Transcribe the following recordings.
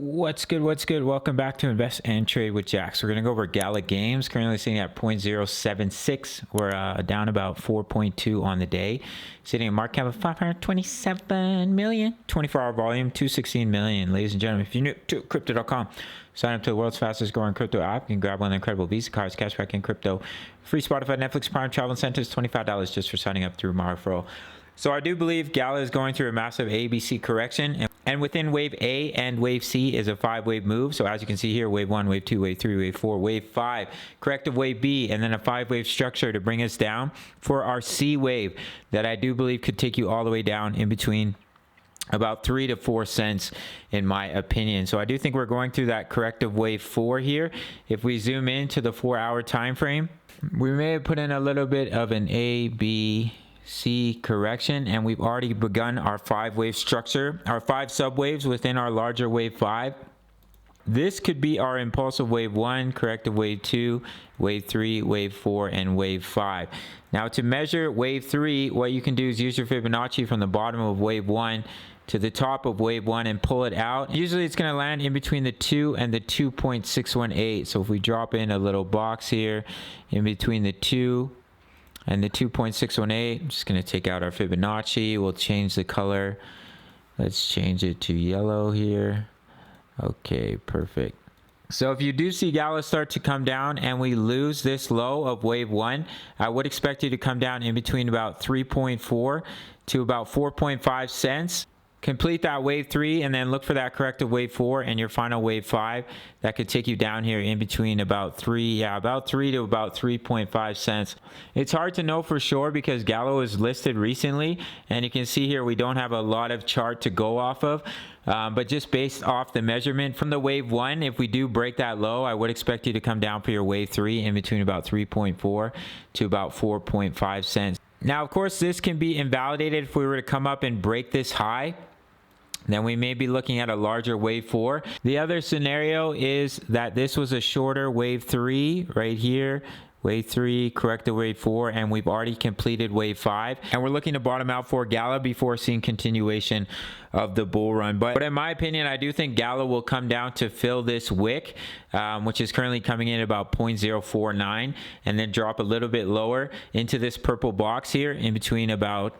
What's good? What's good? Welcome back to Invest and Trade with Jax. We're going to go over Gala Games, currently sitting at 0.076. We're down about 4.2 on the day, sitting at market cap of 527 million, 24-hour volume, 216 million. Ladies and gentlemen, if you're new to crypto.com, sign up to the world's fastest growing crypto app. You can grab one of the incredible Visa cards, cashback in crypto, free Spotify, Netflix, Prime, travel incentives, $25 just for signing up through my referral. So I do believe Gala is going through a massive ABC correction, and within wave A and wave C is a 5-wave move. So as you can see here, wave 1, wave 2, wave 3, wave 4, wave 5, corrective wave B, and then a 5-wave structure to bring us down for our C wave that I do believe could take you all the way down in between about 3 to 4 cents in my opinion. So I do think we're going through that corrective wave 4 here. If we zoom into the 4-hour time frame, we may have put in a little bit of an A, B, C correction, and we've already begun our 5-wave structure, our 5 subwaves within our larger wave 5. This could be our impulsive wave 1, corrective wave 2, wave 3, wave 4, and wave 5. Now to measure wave 3, what you can do is use your Fibonacci from the bottom of wave 1 to the top of wave 1 and pull it out. Usually it's going to land in between the 2 and the 2.618. So if we drop in a little box here in between the 2 and the 2.618, I'm just going to take out our Fibonacci. We'll change the color. Let's change it to yellow here. Okay, perfect. So if you do see Gala start to come down and we lose this low of wave 1, I would expect you to come down in between about 3.4 to about 4.5 cents. Complete that wave 3 and then look for that corrective wave 4 and your final wave 5 that could take you down here in between about 3 to about 3.5 cents. It's hard to know for sure because Gala was listed recently, and you can see here we don't have a lot of chart to go off of, but just based off the measurement from the wave 1, if we do break that low, I would expect you to come down for your wave 3 in between about 3.4 to about 4.5 cents. Now, of course, this can be invalidated if we were to come up and break this high. Then we may be looking at a larger wave 4. The other scenario is that this was a shorter wave 3 right here. Wave 3, corrected wave 4, and we've already completed wave 5. And we're looking to bottom out for Gala before seeing continuation of the bull run. But in my opinion, I do think Gala will come down to fill this wick, which is currently coming in about 0.049, and then drop a little bit lower into this purple box here in between about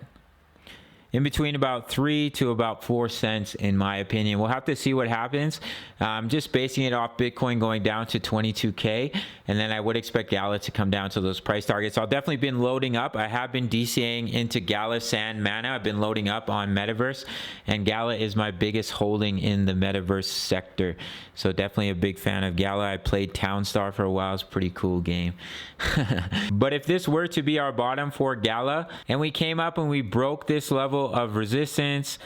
3 to about 4 cents in my opinion. We'll have to see what happens. Just basing it off Bitcoin going down to 22K, and then I would expect Gala to come down to those price targets. I'll definitely been loading up. I have been DCAing into Gala, Sand, Mana. I've been loading up on Metaverse, and Gala is my biggest holding in the Metaverse sector. So definitely a big fan of Gala. I played Townstar for a while. It's a pretty cool game. But if this were to be our bottom for Gala, and we came up and we broke this level of resistance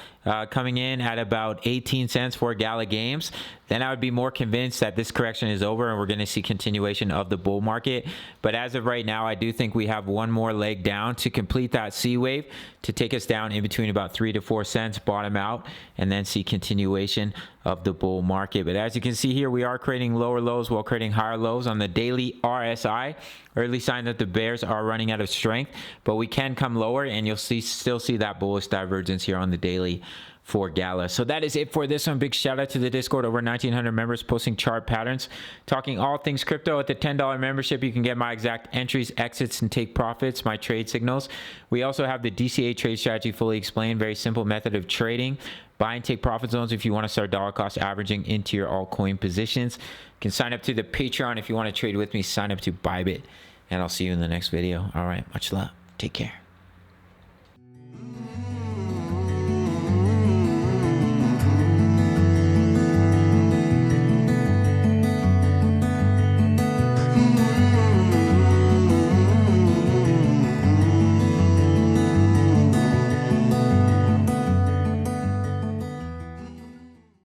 coming in at about 18 cents for Gala Games, then I would be more convinced that this correction is over and we're going to see continuation of the bull market. But as of right now, I do think we have one more leg down to complete that C wave to take us down in between about 3 to 4 cents, bottom out, and then see continuation of the bull market. But as you can see here, we are creating lower lows while creating higher lows on the daily RSI. Early sign that the bears are running out of strength, but we can come lower and you'll still see that bullish divergence here on the daily for Gala. So that is it for this one. Big shout out to the Discord, over 1,900 members posting chart patterns, talking all things crypto. At the $10 membership, you can get my exact entries, exits, and take profits, my trade signals. We also have the DCA trade strategy fully explained, very simple method of trading. Buy and take profit zones if you want to start dollar cost averaging into your altcoin positions. You can sign up to the Patreon if you want to trade with me. Sign up to Bybit, and I'll see you in the next video. All right, much love. Take care.